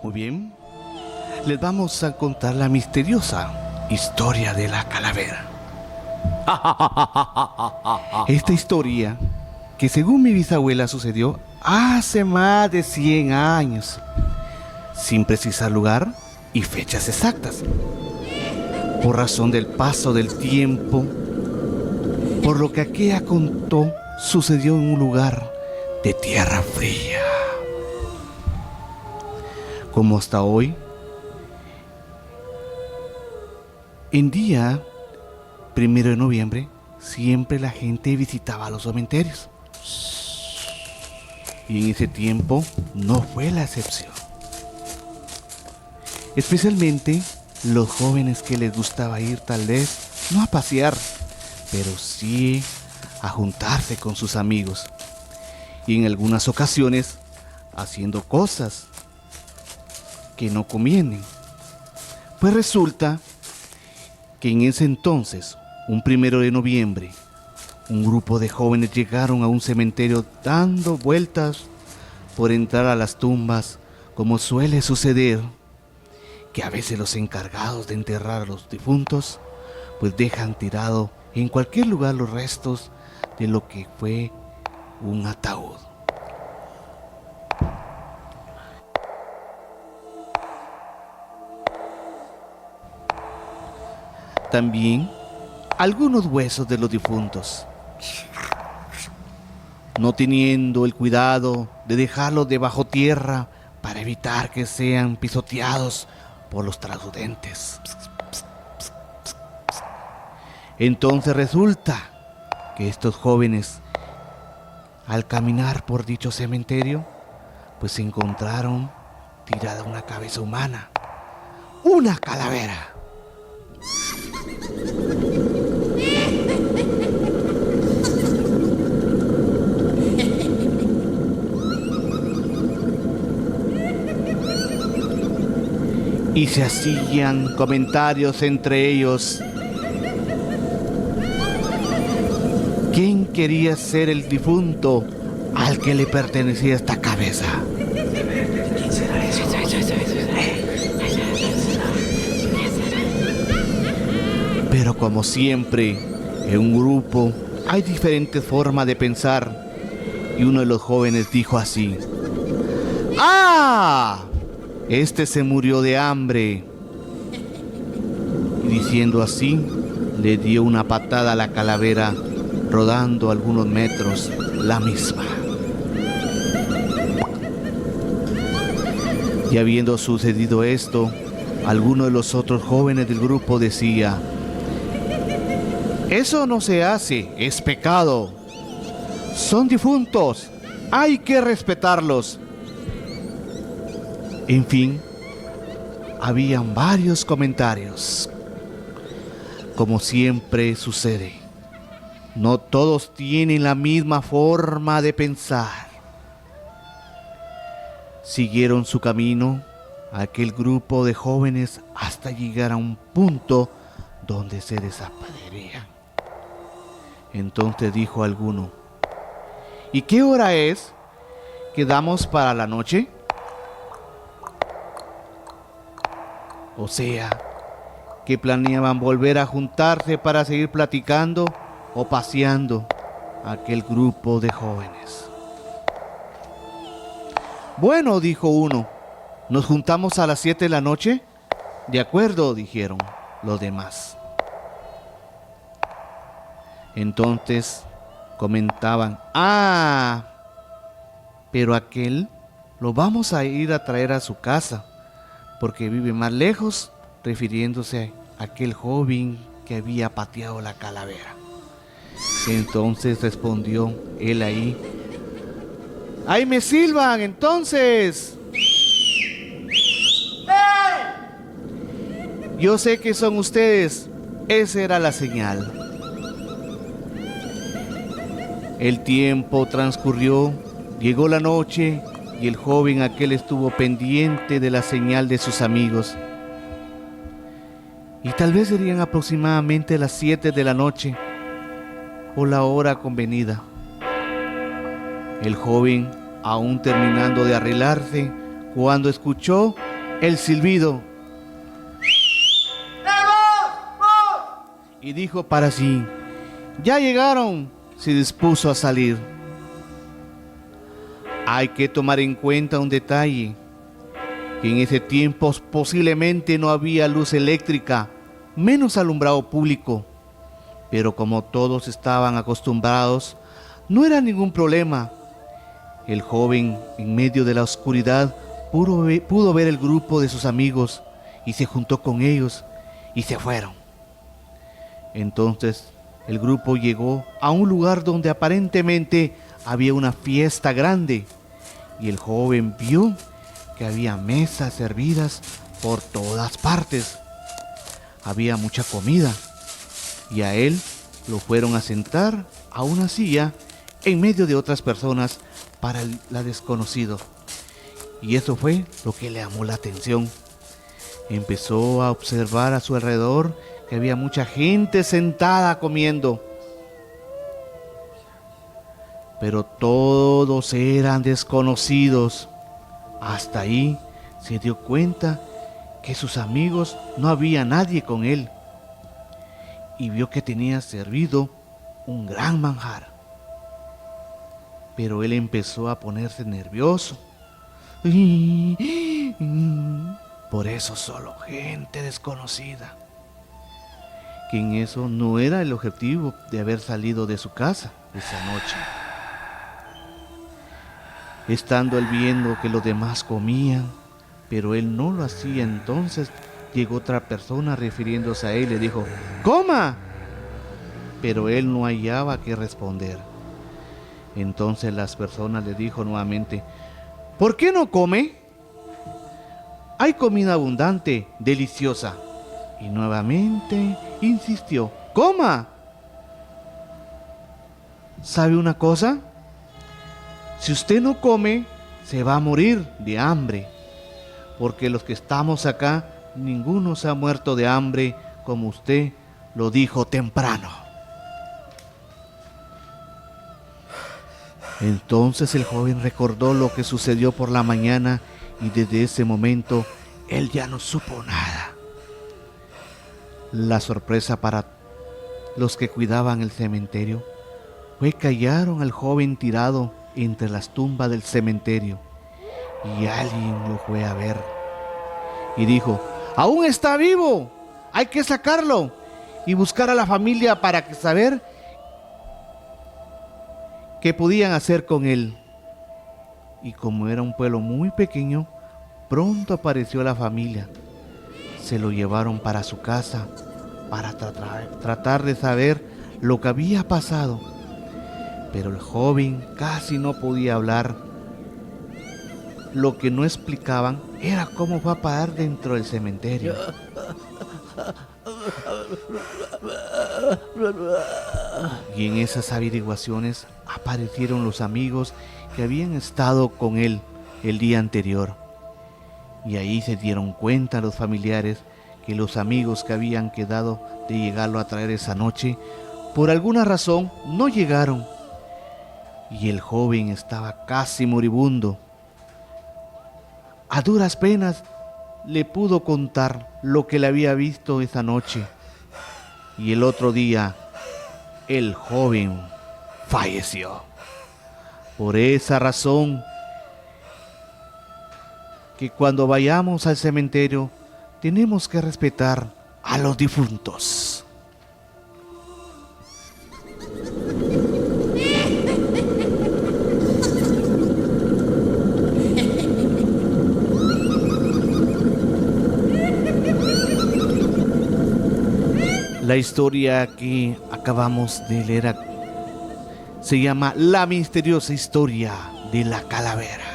Muy bien, les vamos a contar la misteriosa historia de la calavera. Esta historia, que según mi bisabuela sucedió hace más de 100 años, sin precisar lugar y fechas exactas, por razón del paso del tiempo, por lo que aquella contó sucedió en un lugar de tierra fría. Como hasta hoy, en día 1 de noviembre, siempre la gente visitaba los cementerios. Y en ese tiempo no fue la excepción. Especialmente los jóvenes que les gustaba ir tal vez no a pasear, pero sí a juntarse con sus amigos. Y en algunas ocasiones haciendo cosas que no convienen. Pues resulta que en ese entonces, un 1 de noviembre, un grupo de jóvenes llegaron a un cementerio dando vueltas por entrar a las tumbas, como suele suceder, que a veces los encargados de enterrar a los difuntos pues dejan tirado en cualquier lugar los restos de lo que fue un ataúd. También algunos huesos de los difuntos, no teniendo el cuidado de dejarlos debajo tierra para evitar que sean pisoteados por los transeúntes. Entonces resulta que estos jóvenes, al caminar por dicho cementerio, pues encontraron tirada una cabeza humana, una calavera. Y se hacían comentarios entre ellos. ¿Quién quería ser el difunto al que le pertenecía esta cabeza? ¿Quién será eso? Pero como siempre, en un grupo hay diferentes formas de pensar. Y uno de los jóvenes dijo así: ¡Ah! Este se murió de hambre. Y diciendo así, le dio una patada a la calavera, rodando algunos metros la misma. Y habiendo sucedido esto, alguno de los otros jóvenes del grupo decía: eso no se hace, es pecado. Son difuntos, hay que respetarlos. En fin, habían varios comentarios. Como siempre sucede, no todos tienen la misma forma de pensar. Siguieron su camino aquel grupo de jóvenes hasta llegar a un punto donde se desaparecerían. Entonces dijo alguno: ¿y qué hora es? ¿Quedamos para la noche? O sea, que planeaban volver a juntarse para seguir platicando o paseando aquel grupo de jóvenes. Bueno, dijo uno, ¿nos juntamos a las 7 de la noche? De acuerdo, dijeron los demás. Entonces comentaban: ah, pero aquel lo vamos a ir a traer a su casa, porque vive más lejos, refiriéndose a aquel joven que había pateado la calavera. Entonces respondió él ahí: ¡ahí me silban entonces! Yo sé que son ustedes. Esa era la señal. El tiempo transcurrió, llegó la noche y el joven aquel estuvo pendiente de la señal de sus amigos. Y tal vez serían aproximadamente las 7 de la noche o la hora convenida. El joven, aún terminando de arreglarse, cuando escuchó el silbido y dijo para sí: ya llegaron. Se dispuso a salir. Hay que tomar en cuenta un detalle, que en ese tiempo posiblemente no había luz eléctrica, menos alumbrado público, pero como todos estaban acostumbrados, no era ningún problema. El joven, en medio de la oscuridad, pudo ver el grupo de sus amigos y se juntó con ellos y se fueron. Entonces el grupo llegó a un lugar donde aparentemente había una fiesta grande y el joven vio que había mesas servidas por todas partes. Había mucha comida y a él lo fueron a sentar a una silla en medio de otras personas para la desconocido. Y eso fue lo que le llamó la atención. Empezó a observar a su alrededor que había mucha gente sentada comiendo, pero todos eran desconocidos. Hasta ahí se dio cuenta que sus amigos no había nadie con él y vio que tenía servido un gran manjar. Pero él empezó a ponerse nervioso. Por eso solo gente desconocida. Que en eso no era el objetivo de haber salido de su casa esa noche. Estando él viendo que los demás comían, pero él no lo hacía, entonces llegó otra persona refiriéndose a él y le dijo: ¡coma! Pero él no hallaba qué responder. Entonces las personas le dijo nuevamente: ¿por qué no come? Hay comida abundante, deliciosa. Y nuevamente insistió: ¡coma! ¿Sabe una cosa? Si usted no come, se va a morir de hambre. Porque los que estamos acá, ninguno se ha muerto de hambre, como usted lo dijo temprano. Entonces el joven recordó lo que sucedió por la mañana y desde ese momento él ya no supo nada. La sorpresa para los que cuidaban el cementerio fue que hallaron al joven tirado entre las tumbas del cementerio y alguien lo fue a ver y dijo: ¡aún está vivo! Hay que sacarlo y buscar a la familia para saber qué podían hacer con él. Y como era un pueblo muy pequeño, pronto apareció la familia. Se lo llevaron para su casa para tratar de saber lo que había pasado. Pero el joven casi no podía hablar. Lo que no explicaban era cómo fue a parar dentro del cementerio. Y en esas averiguaciones aparecieron los amigos que habían estado con él el día anterior. Y ahí se dieron cuenta los familiares que los amigos que habían quedado de llegarlo a traer esa noche, por alguna razón no llegaron. Y el joven estaba casi moribundo. A duras penas le pudo contar lo que le había visto esa noche. Y el otro día, el joven falleció. Por esa razón, que cuando vayamos al cementerio, tenemos que respetar a los difuntos. La historia que acabamos de leer se llama La misteriosa historia de la calavera.